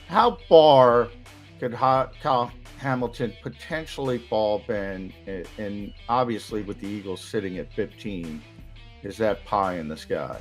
How far could Kyle Hamilton potentially fall, Ben? And obviously, with the Eagles sitting at 15, is that pie in the sky?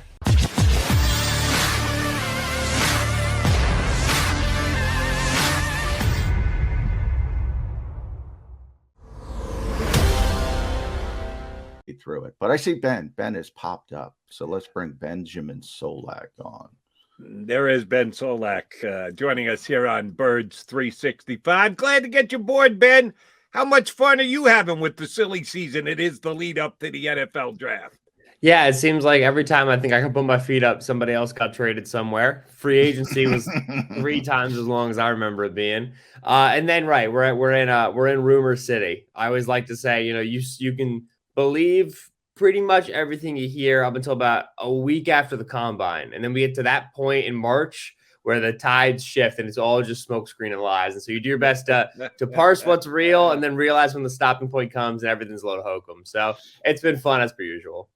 Through it, but I see Ben. Ben has popped up, so let's bring Benjamin Solak on. There is Ben Solak joining us here on Birds 365. Glad to get you aboard, Ben. How much fun are you having with the silly season? It is the lead up to the NFL draft. Yeah, it seems like every time I think I can put my feet up, somebody else got traded somewhere. Free agency was 3 times as long as I remember it being. And then we're in rumor city. I always like to say, you can believe pretty much everything you hear up until about a week after the combine, and then we get to that point in March where the tides shift and it's all just smokescreen and lies. And so you do your best to parse what's real and then realize when the stopping point comes and everything's a load of hokum. So it's been fun as per usual.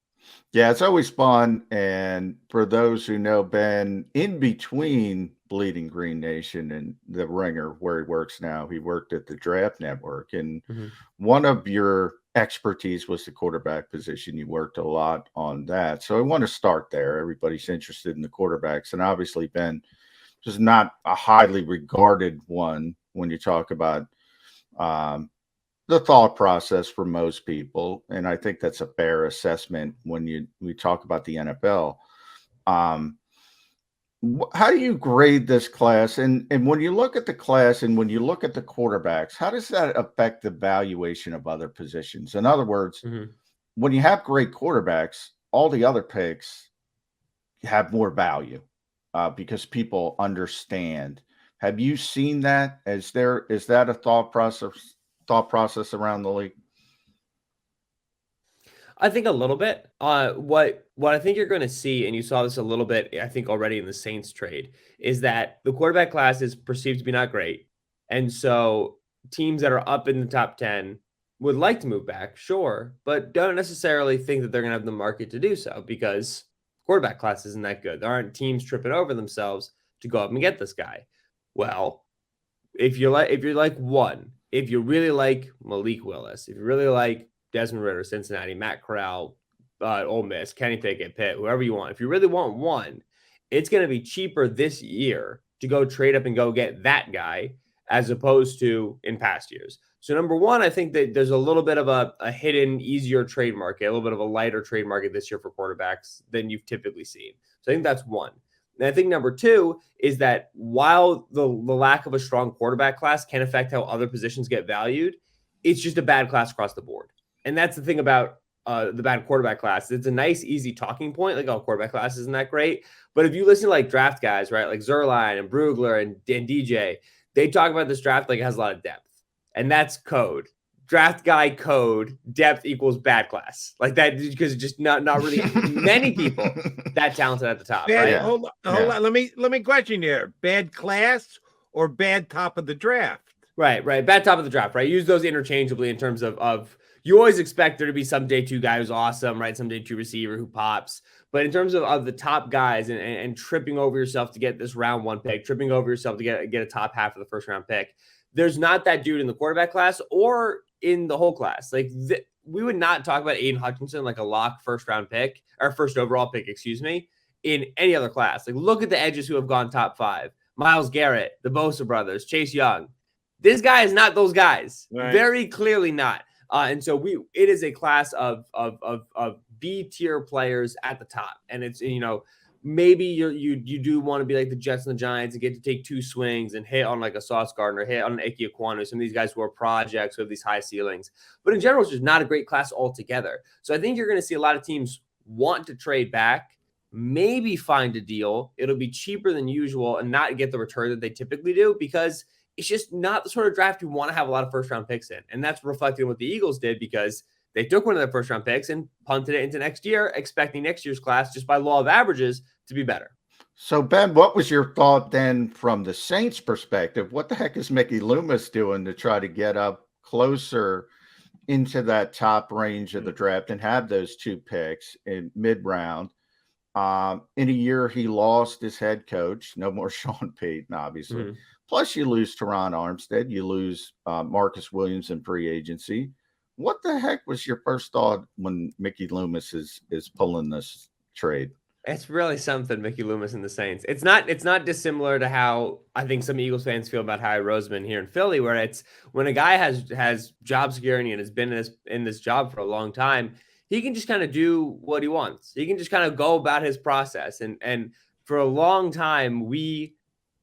Yeah, it's always fun. And for those who know Ben, in between Bleeding Green Nation and the Ringer, where he works now, he worked at the Draft Network. And one of your expertise was the quarterback position. You worked a lot on that. So I want to start there. Everybody's interested in the quarterbacks. And obviously, Ben is not a highly regarded one when you talk about the thought process for most people, and I think that's a fair assessment when we talk about the NFL. How do you grade this class? And when you look at the class and when you look at the quarterbacks, how does that affect the valuation of other positions? In other words, when you have great quarterbacks, all the other picks have more value because people understand. Have you seen that? Is that a thought process around the league? I think a little bit. What I think you're going to see, and you saw this a little bit, I think already in the Saints trade, is that the quarterback class is perceived to be not great, and so teams that are up in the top 10 would like to move back, sure, but don't necessarily think that they're going to have the market to do so because quarterback class isn't that good. There aren't teams tripping over themselves to go up and get this guy. Well, if you're like one. If you really like Malik Willis, if you really like Desmond Ridder, Cincinnati, Matt Corral, Ole Miss, Kenny Pickett, Pitt, whoever you want, if you really want one, it's going to be cheaper this year to go trade up and go get that guy as opposed to in past years. So number one, I think that there's a little bit of a hidden, easier trade market, a little bit of a lighter trade market this year for quarterbacks than you've typically seen. So I think that's one. And I think number two is that while the lack of a strong quarterback class can affect how other positions get valued, it's just a bad class across the board. And that's the thing about the bad quarterback class. It's a nice, easy talking point. Like, oh, quarterback class isn't that great. But if you listen to like draft guys, right, like Zerline and Brugler and DJ, they talk about this draft like it has a lot of depth. And that's code. Draft guy code, depth equals bad class. Like that, because just not really many people that talented at the top. Bad, right? Hold on. Let me question you. Bad class or bad top of the draft? Right. Bad top of the draft, right? Use those interchangeably in terms of you always expect there to be some day two guy who's awesome, right? Some day two receiver who pops. But in terms of the top guys and tripping over yourself to get this round one pick, tripping over yourself to get a top half of the first round pick, there's not that dude in the quarterback class or in the whole class. Like we would not talk about Aiden Hutchinson like a lock first round pick or first overall pick, in any other class. Like look at the edges who have gone top 5. Myles Garrett, the Bosa brothers, Chase Young. This guy is not those guys. Right. Very clearly not. And so it is a class of B tier players at the top. And it's, maybe you do want to be like the Jets and the Giants and get to take 2 swings and hit on like a Sauce Gardner, hit on an Ike Ekwonu, some of these guys who are projects who have these high ceilings. But in general, it's just not a great class altogether. So I think you're going to see a lot of teams want to trade back, maybe find a deal. It'll be cheaper than usual and not get the return that they typically do because it's just not the sort of draft you want to have a lot of first round picks in. And that's reflected in what the Eagles did because they took one of their first round picks and punted it into next year, expecting next year's class, just by law of averages, to be better. So, Ben, what was your thought then from the Saints' perspective? What the heck is Mickey Loomis doing to try to get up closer into that top range of the draft and have those 2 picks in mid-round? In a year, he lost his head coach. No more Sean Payton, obviously. Mhm. Plus, you lose Teron Armstead. You lose Marcus Williams in free agency. What the heck was your first thought when Mickey Loomis is pulling this trade? It's really something, Mickey Loomis and the Saints. It's not dissimilar to how I think some Eagles fans feel about Howie Roseman here in Philly, where it's when a guy has job security and has been in this job for a long time, he can just kind of do what he wants. He can just kind of go about his process. And for a long time, we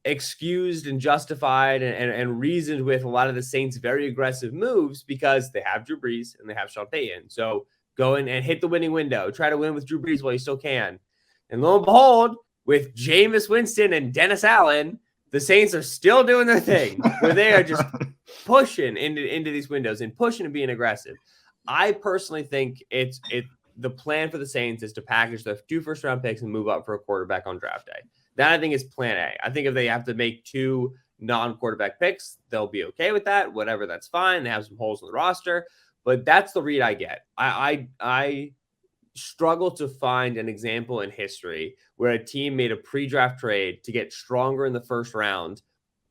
excused and justified and reasoned with a lot of the Saints' very aggressive moves because they have Drew Brees and they have Sean Payton. So go in and hit the winning window. Try to win with Drew Brees while you still can. And lo and behold, with Jameis Winston and Dennis Allen, the Saints are still doing their thing where they are just pushing into these windows and pushing and being aggressive. I personally think the plan for the Saints is to package the 2 first-round picks and move up for a quarterback on draft day. That, I think, is plan A. I think if they have to make 2 non-quarterback picks, they'll be okay with that. Whatever, that's fine. They have some holes in the roster. But that's the read I get. I struggle to find an example in history where a team made a pre-draft trade to get stronger in the first round,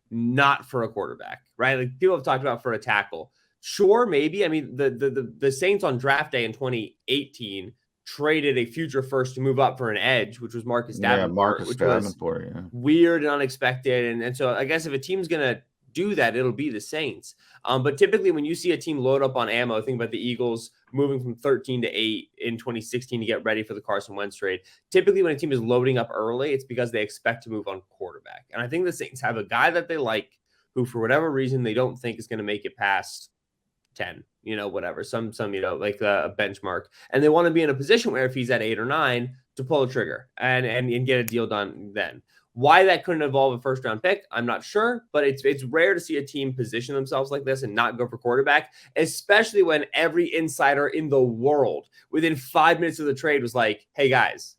not for a quarterback, right? Like people have talked about for a tackle. Sure, maybe. I mean, the Saints on draft day in 2018 traded a future first to move up for an edge, which was Marcus Davenport, which was weird and unexpected. And so I guess if a team's going to do that, it'll be the Saints. But typically when you see a team load up on ammo, think about the Eagles moving from 13 to 8 in 2016 to get ready for the Carson Wentz trade. Typically when a team is loading up early, it's because they expect to move on quarterback. And I think the Saints have a guy that they like who, for whatever reason, they don't think is going to make it past 10, whatever, some, like a benchmark. And they want to be in a position where if he's at 8 or 9 to pull the trigger and get a deal done then. Why that couldn't involve a first round pick, I'm not sure, but it's rare to see a team position themselves like this and not go for quarterback, especially when every insider in the world within 5 minutes of the trade was like, hey guys,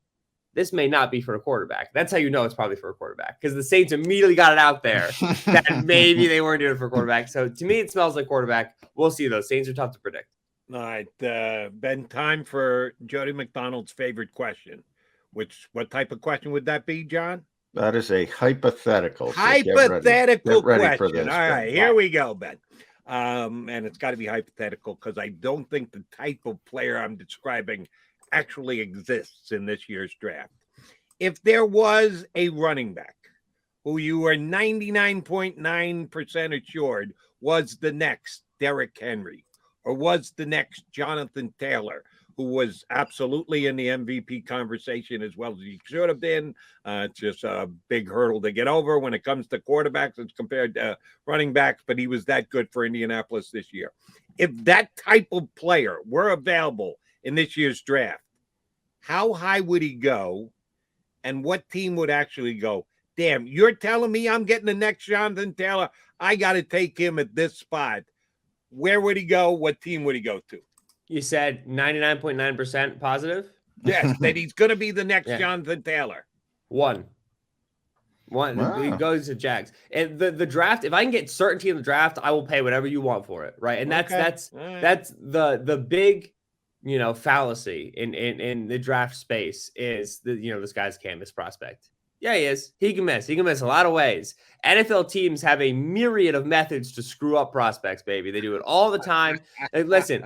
this may not be for a quarterback. That's how you know it's probably for a quarterback, because the Saints immediately got it out there that maybe they weren't doing it for quarterback. So to me, it smells like quarterback. We'll see, though. Saints are tough to predict. All right, Ben, time for Jody McDonald's favorite question. What type of question would that be, John? That is a hypothetical. So hypothetical get ready question. For this, all right, here we go, Ben. And it's got to be hypothetical because I don't think the type of player I'm describing actually exists in this year's draft. If there was a running back who you were 99.9% assured was the next Derrick Henry or was the next Jonathan Taylor, who was absolutely in the MVP conversation as well as he should have been. It's just a big hurdle to get over when it comes to quarterbacks as compared to running backs, but he was that good for Indianapolis this year. If that type of player were available in this year's draft, how high would he go and what team would actually go, damn, you're telling me I'm getting the next Jonathan Taylor? I got to take him at this spot. Where would he go? What team would he go to? You said 99.9% positive? Yes, that he's going to be the next Jonathan Taylor. One. Wow. He goes to Jags. And the draft, if I can get certainty in the draft, I will pay whatever you want for it, right? And that's the big, fallacy in the draft space is this guy's canvas prospect. Yeah, he is. He can miss. He can miss a lot of ways. NFL teams have a myriad of methods to screw up prospects, baby. They do it all the time. Like, listen,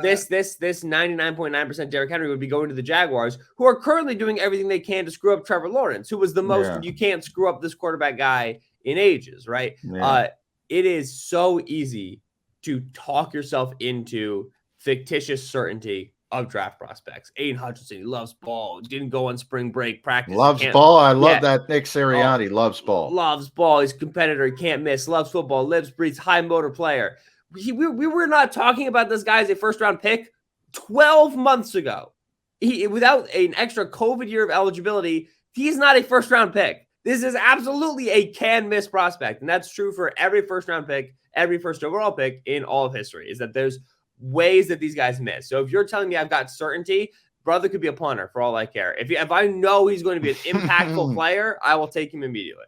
this 99.9% Derrick Henry would be going to the Jaguars, who are currently doing everything they can to screw up Trevor Lawrence, who was the most you can't screw up this quarterback guy in ages, right? Yeah. It is so easy to talk yourself into fictitious certainty of draft prospects. Aiden Hutchinson, he loves ball. Didn't go on spring break practice. Loves ball. I love that. Nick Sirianni loves ball. Loves ball. He's a competitor. He can't miss. Loves football. Lives, breathes, high motor player. We were not talking about this guy as a first round pick 12 months ago. Without an extra COVID year of eligibility, he's not a first round pick. This is absolutely a can miss prospect. And that's true for every first round pick, every first overall pick in all of history, is that there's ways that these guys miss. So if you're telling me I've got certainty, brother could be a punter for all I care. If I know he's going to be an impactful player, I will take him immediately.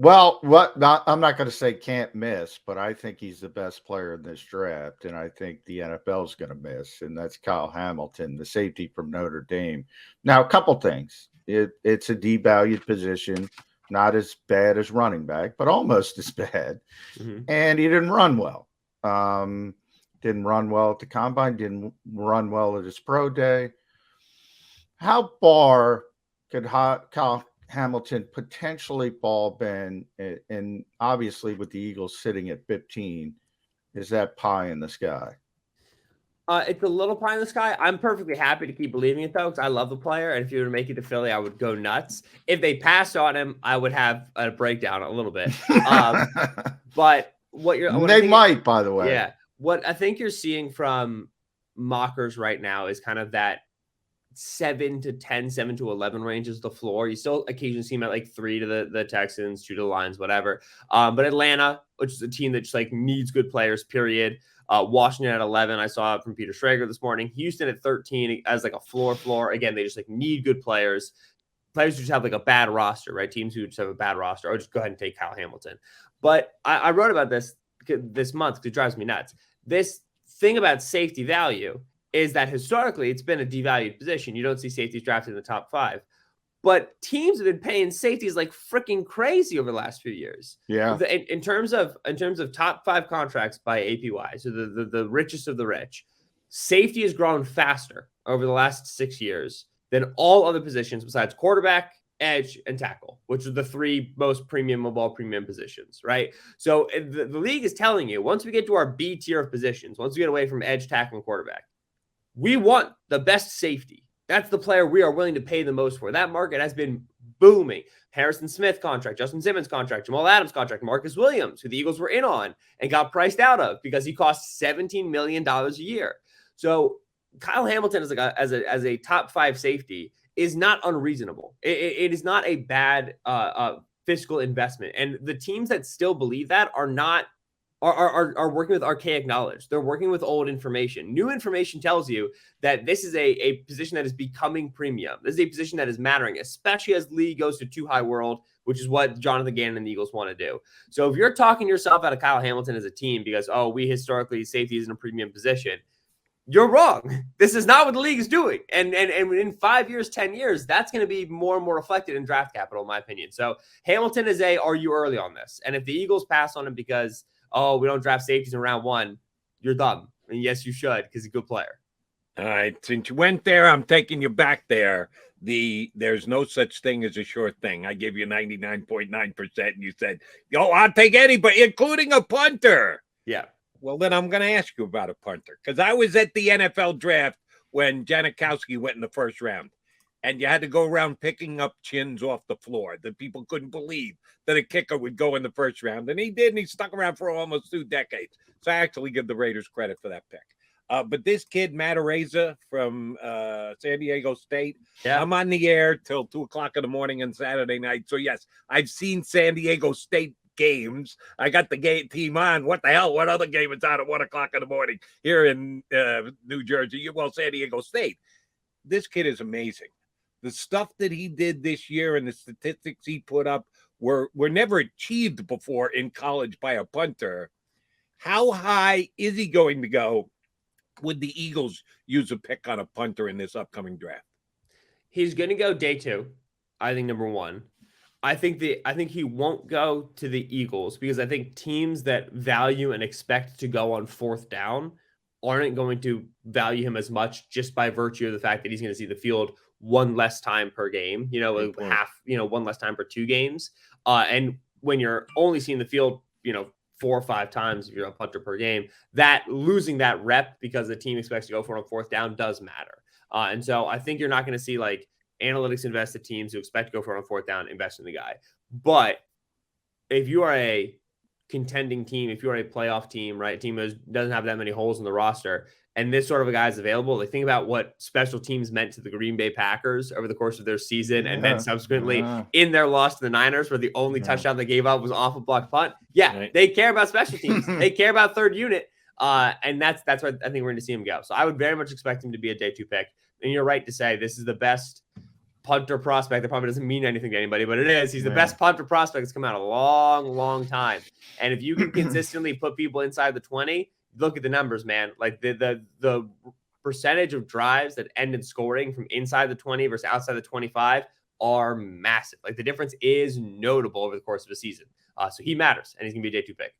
Well, I'm not going to say can't miss, but I think he's the best player in this draft, and I think the NFL is going to miss, and that's Kyle Hamilton, the safety from Notre Dame. Now, a couple things. It's a devalued position, not as bad as running back, but almost as bad. Mm-hmm. And he didn't run well. Didn't run well at the combine. Didn't run well at his pro day. How far could Kyle Hamilton potentially fall, Ben? And obviously, with the Eagles sitting at 15, is that pie in the sky? It's a little pie in the sky. I'm perfectly happy to keep believing it, though, because I love the player. And if you were to make it to Philly, I would go nuts. If they passed on him, I would have a breakdown a little bit. But they might, by the way. Yeah. What I think you're seeing from mockers right now is kind of that 7 to 10, 7 to 11 range is the floor. You still occasionally see him at like 3 to the Texans, 2 to the Lions, whatever. But Atlanta, which is a team that just like needs good players, period. Washington at 11. I saw it from Peter Schrager this morning. Houston at 13 as like a floor. Again, they just like need good players. Players who just have like a bad roster, right? Teams who just have a bad roster. Or just go ahead and take Kyle Hamilton. But I wrote about this month because it drives me nuts. This thing about safety value is that historically it's been a devalued position. You don't see safeties drafted in the top 5. But teams have been paying safeties like freaking crazy over the last few years. Yeah. In terms of top 5 contracts by APY, so the richest of the rich, safety has grown faster over the last 6 years than all other positions besides quarterback, edge, and tackle, which are the 3 most premium of all premium positions, right? So the league is telling you, once we get to our B tier of positions, once we get away from edge, tackle, and quarterback, we want the best safety. That's the player we are willing to pay the most for. That market has been booming. Harrison Smith contract, Justin Simmons contract, Jamal Adams contract, Marcus Williams, who the Eagles were in on and got priced out of because he cost $17 million a year. So Kyle Hamilton as a top 5 safety is not unreasonable. It is not a bad fiscal investment. And the teams that still believe that are working with archaic knowledge. They're working with old information. New information tells you that this is a position that is becoming premium. This is a position that is mattering, especially as Lee goes to too high world, which is what Jonathan Gannon and the Eagles want to do. So if you're talking yourself out of Kyle Hamilton as a team because, we historically safety is in a premium position, you're wrong. This is not what the league is doing. And in 5 years, 10 years, that's going to be more and more reflected in draft capital, in my opinion. So Hamilton is are you early on this? And if the Eagles pass on him because we don't draft safeties in round 1, you're dumb. And yes, you should, because he's a good player. All right. Since you went there, I'm taking you back there. There's no such thing as a sure thing. I gave you 99.9%, and you said, I'll take anybody, including a punter. Yeah. Well, then I'm going to ask you about a punter, because I was at the NFL draft when Janikowski went in the first round. And you had to go around picking up chins off the floor that people couldn't believe that a kicker would go in the first round. And he did, and he stuck around for almost 2 decades. So I actually give the Raiders credit for that pick. But this kid, Matt Araiza from San Diego State, I'm on the air till 2 o'clock in the morning on Saturday night. So, yes, I've seen San Diego State games. I got the team on. What the hell? What other game is on at 1 o'clock in the morning here in New Jersey? Well, San Diego State. This kid is amazing. The stuff that he did this year and the statistics he put up were never achieved before in college by a punter. How high is he going to go? Would the Eagles use a pick on a punter in this upcoming draft? He's going to go day 2, I think, number 1. I think he won't go to the Eagles because I think teams that value and expect to go on 4th down aren't going to value him as much just by virtue of the fact that he's going to see the field 1 less time per game, half, 1 less time per 2 games. And when you're only seeing the field, 4 or 5 times if you're a punter per game, that losing that rep because the team expects to go for it on 4th down does matter. And so I think you're not going to see like analytics invested teams who expect to go for it on 4th down invest in the guy. But if you are a contending team, if you're a playoff team, right, a team that doesn't have that many holes in the roster, and this sort of a guy is available, like think about what special teams meant to the Green Bay Packers over the course of their season, and then subsequently in their loss to the Niners, where the only touchdown they gave up was off a blocked punt. They care about special teams. They care about 3rd unit, and that's what I think we're going to see him go. So I would very much expect him to be a day 2 pick. And you're right to say this is the best punter prospect. That probably doesn't mean anything to anybody, but it is. He's the best punter prospect that's come out in a long, long time. And if you can consistently put people inside the 20, look at the numbers, man. Like the percentage of drives that end in scoring from inside the 20 versus outside the 25 are massive. Like the difference is notable over the course of a season. So he matters, and he's going to be a day 2 pick.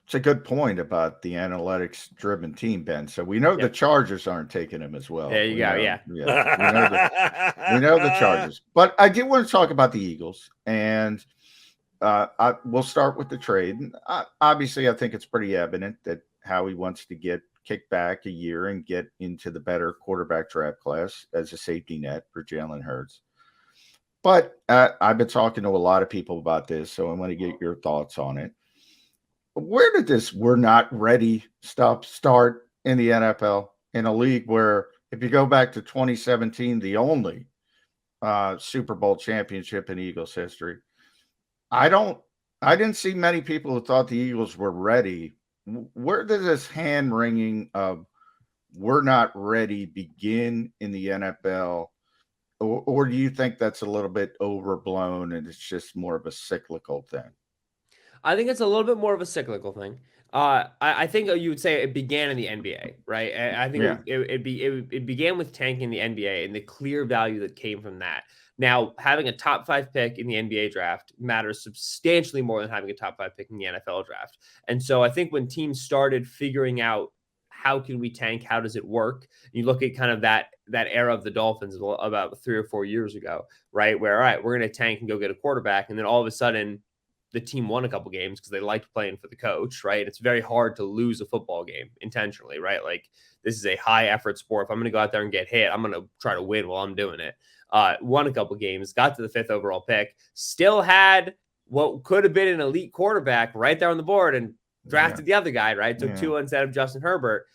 It's a good point about the analytics-driven team, Ben. So we know the Chargers aren't taking him as well. There you go. Yeah. We know the Chargers. But I did want to talk about the Eagles, and we'll start with the trade. Obviously, I think it's pretty evident that Howie wants to get kicked back a year and get into the better quarterback draft class as a safety net for Jalen Hurts. But I've been talking to a lot of people about this, so I want to get your thoughts on it. Where did this "we're not ready" stuff start in the NFL, in a league where, if you go back to 2017, the only Super Bowl championship in Eagles history, I didn't see many people who thought the Eagles were ready. Where did this hand wringing of "we're not ready" begin in the NFL? Or do you think that's a little bit overblown and it's just more of a cyclical thing? I think it's a little bit more of a cyclical thing. I think you would say it began in the NBA, right? I think it began with tanking the NBA and the clear value that came from that. Now, having a top 5 pick in the NBA draft matters substantially more than having a top 5 pick in the NFL draft. And so I think when teams started figuring out how can we tank, how does it work, you look at kind of that era of the Dolphins about 3 or 4 years ago, right? Where, all right, we're going to tank and go get a quarterback. And then all of a sudden, the team won a couple games because they liked playing for the coach, right? It's very hard to lose a football game intentionally, right? Like, this is a high effort sport. If I'm going to go out there and get hit, I'm going to try to win while I'm doing it. Won a couple games, got to the 5th overall pick, still had what could have been an elite quarterback right there on the board, and drafted the other guy, right? Took Tua instead of Justin Herbert.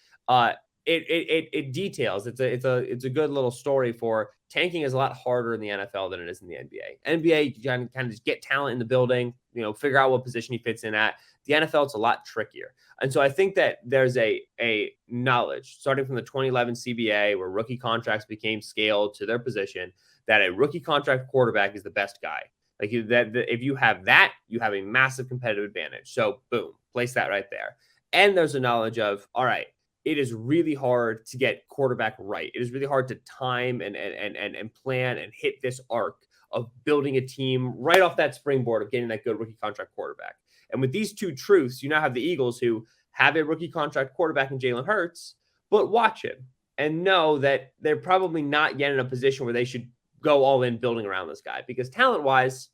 It details. It's a good little story for tanking is a lot harder in the NFL than it is in the NBA. NBA, you kind of just get talent in the building, figure out what position he fits in at. The NFL, it's a lot trickier. And so I think that there's a knowledge starting from the 2011 CBA where rookie contracts became scaled to their position that a rookie contract quarterback is the best guy. Like if you have that, you have a massive competitive advantage. So boom, place that right there. And there's a knowledge of, all right, it is really hard to get quarterback right. It is really hard to time and plan and hit this arc of building a team right off that springboard of getting that good rookie contract quarterback. And with these two truths, you now have the Eagles who have a rookie contract quarterback in Jalen Hurts, but watch him and know that they're probably not yet in a position where they should go all in building around this guy, because talent-wise,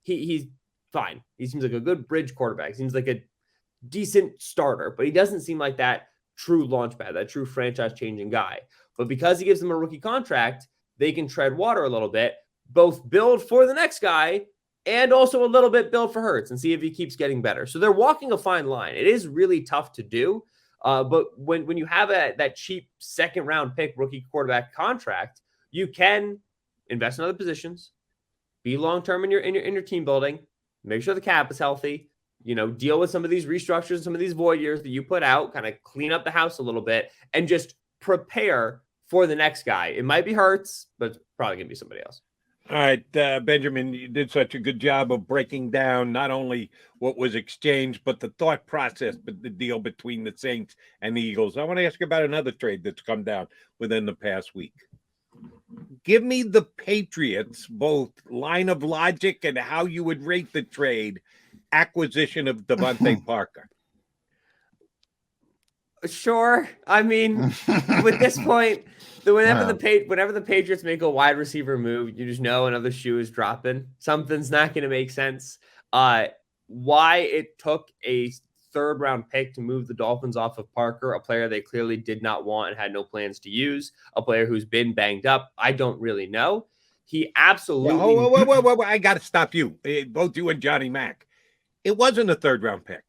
he's fine. He seems like a good bridge quarterback. He seems like a decent starter, but he doesn't seem like that true launchpad, that true franchise-changing guy. But because he gives them a rookie contract, they can tread water a little bit, both build for the next guy and also a little bit build for Hurts and see if he keeps getting better. So they're walking a fine line. It is really tough to do. But when you have that cheap second-round pick rookie quarterback contract, you can invest in other positions, be long-term in your team building, make sure the cap is healthy, deal with some of these restructures, some of these void years that you put out, kind of clean up the house a little bit, and just prepare for the next guy. It might be Hurts, but it's probably going to be somebody else. All right, Benjamin, you did such a good job of breaking down not only what was exchanged, but the thought process, but the deal between the Saints and the Eagles. I want to ask you about another trade that's come down within the past week. Give me the Patriots, both line of logic and how you would rate the trade acquisition of Devontae Parker. Sure. I mean, with this point, whenever the Patriots make a wide receiver move, you just know another shoe is dropping. Something's not going to make sense. Why it took a third-round pick to move the Dolphins off of Parker, a player they clearly did not want and had no plans to use, a player who's been banged up, I don't really know. He absolutely... Whoa. I got to stop you, both you and Johnny Mac. It wasn't a third-round pick.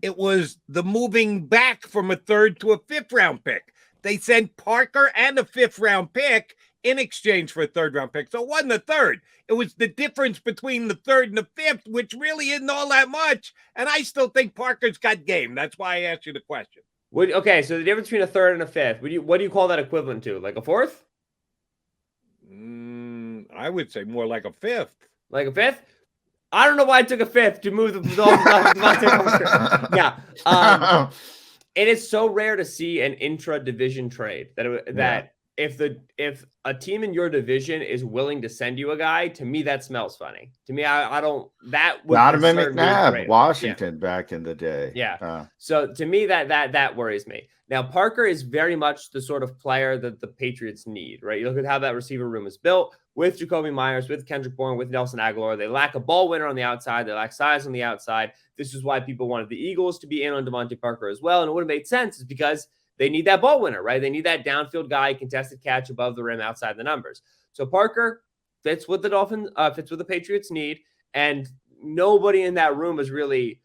It was the moving back from a third to a fifth-round pick. They sent Parker and a fifth-round pick in exchange for a third-round pick. So it wasn't a third. It was the difference between the third and the fifth, which really isn't all that much. And I still think Parker's got game. That's why I asked you the question. Okay, so the difference between a third and a fifth, what do you call that equivalent to? Like a fourth? I would say more like a fifth. Like a fifth? I don't know why I took a fifth to move the Dolphins off Devontae Parker. Yeah. It is so rare to see an intra-division trade that if a team in your division is willing to send you a guy, to me that smells funny. To me, I don't. That would Donovan concern me McNabb, greatly. Washington back in the day. Yeah. So to me, that worries me. Now, Parker is very much the sort of player that the Patriots need, right? You look at how that receiver room is built with Jacoby Myers, with Kendrick Bourne, with Nelson Aguilar. They lack a ball winner on the outside. They lack size on the outside. This is why people wanted the Eagles to be in on Devontae Parker as well. And it would have made sense is because they need that ball winner, right? They need that downfield guy, contested catch above the rim, outside the numbers. So Parker fits what the Dolphins, fits what the Patriots need. And nobody in that room is really,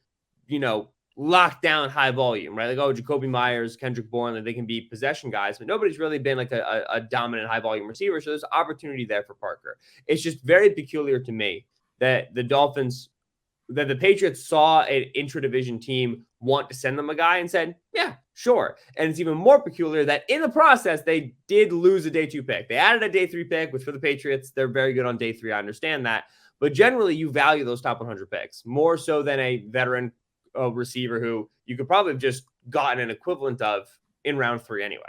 locked down high volume, right? Like, oh, Jacoby Myers, Kendrick Bourne, like they can be possession guys, but nobody's really been like a dominant high volume receiver. So there's opportunity there for Parker. It's just very peculiar to me that the Patriots saw an intra-division team want to send them a guy and said, yeah, sure. And it's even more peculiar that in the process, they did lose a day 2 pick. They added a day 3 pick, which for the Patriots, they're very good on day 3. I understand that. But generally, you value those top 100 picks more so than a veteran receiver who you could probably have just gotten an equivalent of in round 3 anyway.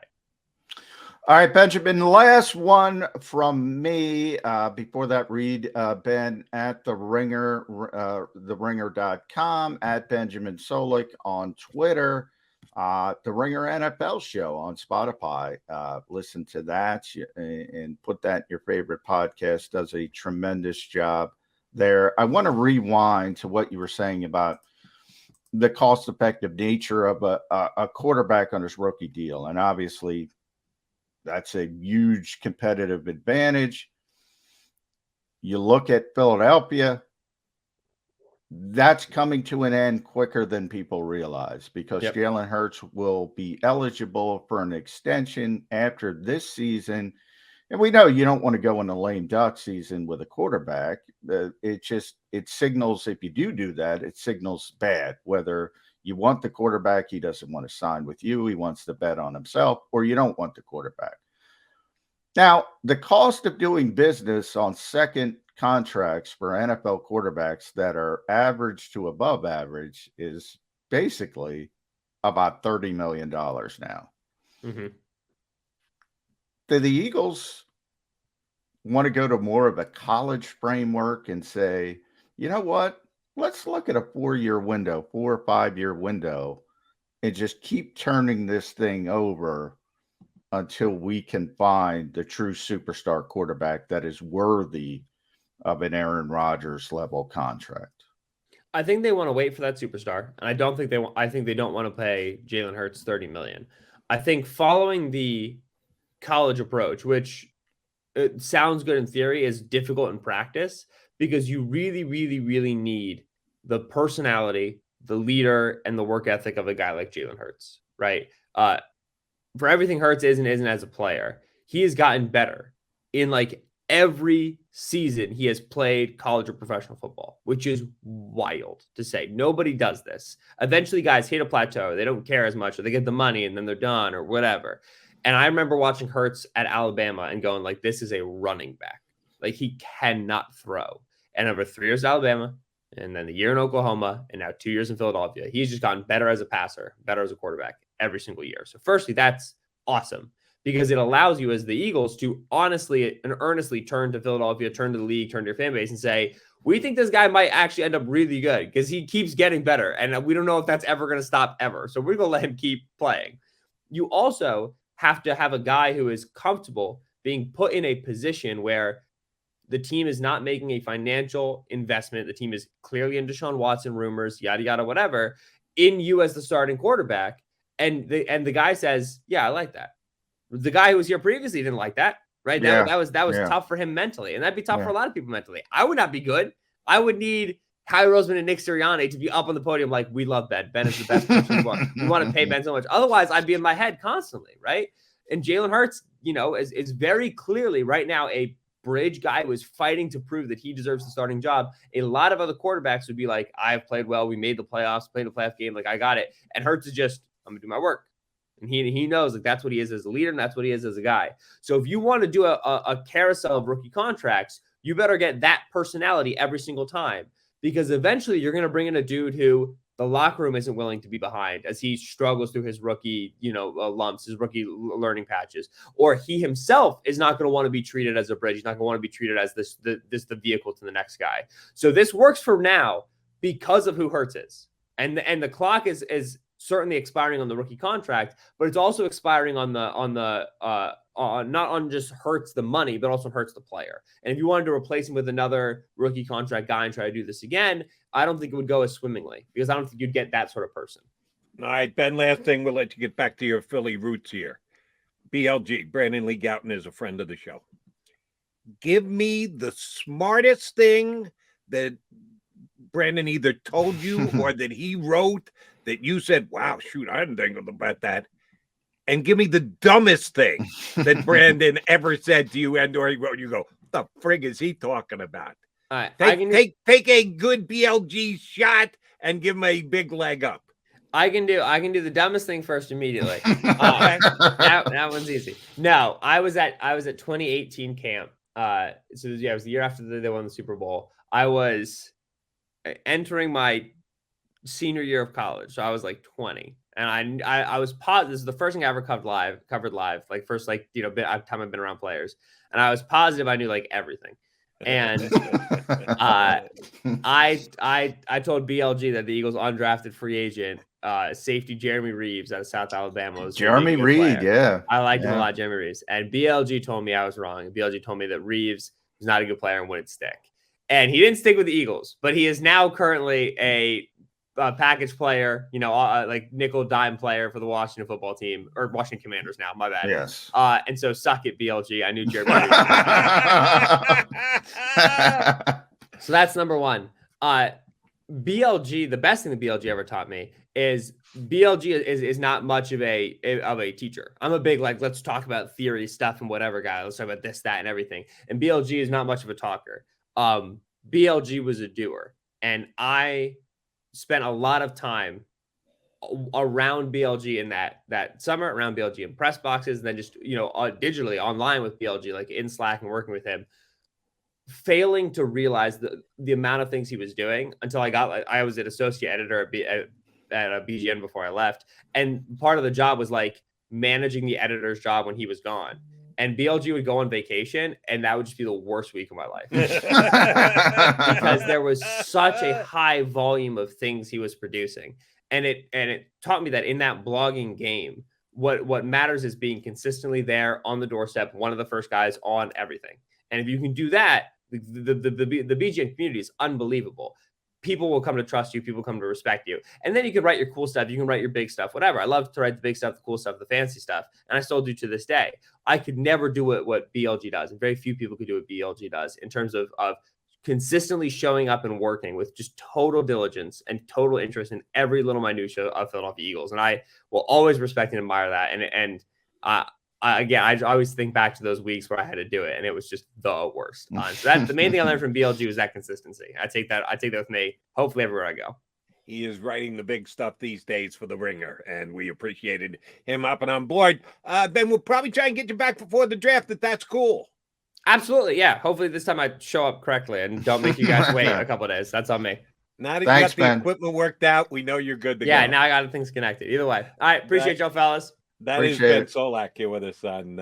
All right, Benjamin, last one from me. Before that, read Ben at The Ringer, theringer.com, at Benjamin Solak on Twitter, The Ringer NFL show on Spotify. Listen to that and put that in your favorite podcast. Does a tremendous job there. I want to rewind to what you were saying about the cost-effective nature of a quarterback on his rookie deal. And obviously, that's a huge competitive advantage. You look at Philadelphia, that's coming to an end quicker than people realize because Jalen Hurts will be eligible for an extension after this season. And we know you don't want to go in a lame duck season with a quarterback. It signals, if you do that, it signals bad, whether you want the quarterback, he doesn't want to sign with you, he wants to bet on himself, or you don't want the quarterback. Now, the cost of doing business on second contracts for NFL quarterbacks that are average to above average is basically about $30 million now. Mm-hmm. Do the Eagles want to go to more of a college framework and say, you know what, let's look at a 4-year window, 4 or 5 year window, and just keep turning this thing over until we can find the true superstar quarterback that is worthy of an Aaron Rodgers level contract? I think they want to wait for that superstar, and I don't think they want. I think they don't want to pay Jalen Hurts $30 million. I think following the college approach, which it sounds good in theory, is difficult in practice because you really, really, really need the personality, the leader, and the work ethic of a guy like Jalen Hurts, right? For everything Hurts is and isn't as a player, he has gotten better in like every season he has played college or professional football, which is wild to say. Nobody does this. Eventually, guys hit a plateau. They don't care as much, or they get the money and then they're done or whatever. And I remember watching Hurts at Alabama and going like, this is a running back. Like he cannot throw. And over 3 years at Alabama, and then the year in Oklahoma, and now 2 years in Philadelphia, he's just gotten better as a passer, better as a quarterback every single year. So firstly, that's awesome because it allows you as the Eagles to honestly and earnestly turn to Philadelphia, turn to the league, turn to your fan base and say, we think this guy might actually end up really good because he keeps getting better. And we don't know if that's ever going to stop ever. So we're going to let him keep playing. You also have to have a guy who is comfortable being put in a position where the team is not making a financial investment. The team is clearly in Deshaun Watson rumors, yada, yada, whatever, in you as the starting quarterback. And the guy says, yeah, I like that. The guy who was here previously didn't like that, right? That was tough for him mentally. And that'd be tough for a lot of people mentally. I would not be good. I would need Howie Roseman and Nick Sirianni to be up on the podium like, we love Ben. Ben is the best person we want to pay Ben so much. Otherwise, I'd be in my head constantly, right? And Jalen Hurts, is very clearly right now a bridge guy who is fighting to prove that he deserves the starting job. A lot of other quarterbacks would be like, I've played well. We made the playoffs, played a playoff game. Like, I got it. And Hurts is just, I'm going to do my work. And he knows like that's what he is as a leader and that's what he is as a guy. So if you want to do a carousel of rookie contracts, you better get that personality every single time, because eventually you're going to bring in a dude who the locker room isn't willing to be behind as he struggles through his rookie, lumps, his rookie learning patches, or he himself is not going to want to be treated as a bridge. He's not going to want to be treated as the vehicle to the next guy. So this works for now because of who Hurts is. And the clock is certainly expiring on the rookie contract, but it's also expiring on the not on just Hurts the money, but also Hurts the player. And if you wanted to replace him with another rookie contract guy and try to do this again, I don't think it would go as swimmingly, because I don't think you'd get that sort of person. All right, Ben, last thing, we'll let you get back to your Philly roots here. BLG, Brandon Lee Gouton, is a friend of the show. Give me the smartest thing that Brandon either told you or that he wrote that you said, wow, shoot, I didn't think about that. And give me the dumbest thing that Brandon ever said to you and or he wrote. You go, what the frig is he talking about? All right, Take a good BLG shot and give him a big leg up. I can do the dumbest thing first immediately. That one's easy. No, I was at 2018 camp. So yeah, it was the year after they won the Super Bowl. I was entering my senior year of college, so I was like 20, and I was positive. This is the first thing I ever covered live, like first time I've been around players, and I was positive I knew like everything. And I told BLG that the Eagles undrafted free agent safety Jeremy Reeves out of South Alabama was Jeremy Reed, yeah, I liked him a lot, Jeremy Reeves. And BLG told me I was wrong. And BLG told me that Reeves was not a good player and wouldn't stick. And he didn't stick with the Eagles, but he is now currently a package player, like nickel dime player for the Washington football team, or Washington Commanders now. My bad. Yes. And so suck it, BLG. I knew Jeremy. So that's number one. BLG. The best thing that BLG ever taught me is BLG is not much of a teacher. I'm a big let's talk about theory stuff and whatever guy. Let's talk about this, that, and everything. And BLG is not much of a talker. BLG was a doer, and I spent a lot of time around BLG in that summer, around BLG in press boxes, and then just digitally online with BLG, like in Slack and working with him, failing to realize the amount of things he was doing until I was an associate editor at BGN before I left, and part of the job was like managing the editor's job when he was gone. And BLG would go on vacation, and that would just be the worst week of my life because there was such a high volume of things he was producing. And it taught me that in that blogging game, what matters is being consistently there on the doorstep, one of the first guys on everything. And if you can do that, the BGN community is unbelievable. People will come to trust you. People come to respect you. And then you can write your cool stuff. You can write your big stuff, whatever. I love to write the big stuff, the cool stuff, the fancy stuff. And I still do to this day. I could never do what BLG does. And very few people could do what BLG does in terms of consistently showing up and working with just total diligence and total interest in every little minutia of Philadelphia Eagles. And I will always respect and admire that. And I always think back to those weeks where I had to do it, and it was just the worst. So that's the main thing I learned from BLG was that consistency. I take that with me, hopefully everywhere I go. He is writing the big stuff these days for the Ringer, and we appreciated him hopping on board. Ben, we'll probably try and get you back before the draft if that's cool. Absolutely, yeah. Hopefully this time I show up correctly and don't make you guys wait a couple of days. That's on me. Now that you got the equipment worked out, we know you're good to go. Yeah, now I got things connected. Either way. All right, appreciate y'all, fellas. That is Ben Solak here with us on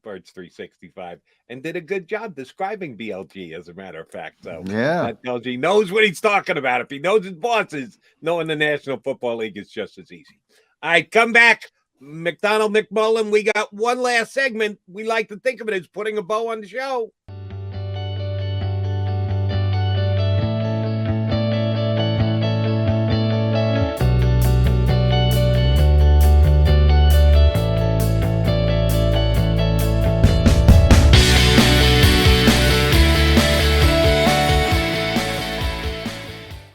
Birds 365, and did a good job describing BLG, as a matter of fact. So yeah, that tells you he knows what he's talking about. If he knows his bosses, knowing the National Football League is just as easy. All right, come back. McDonald, McMullen, we got one last segment. We like to think of it as putting a bow on the show.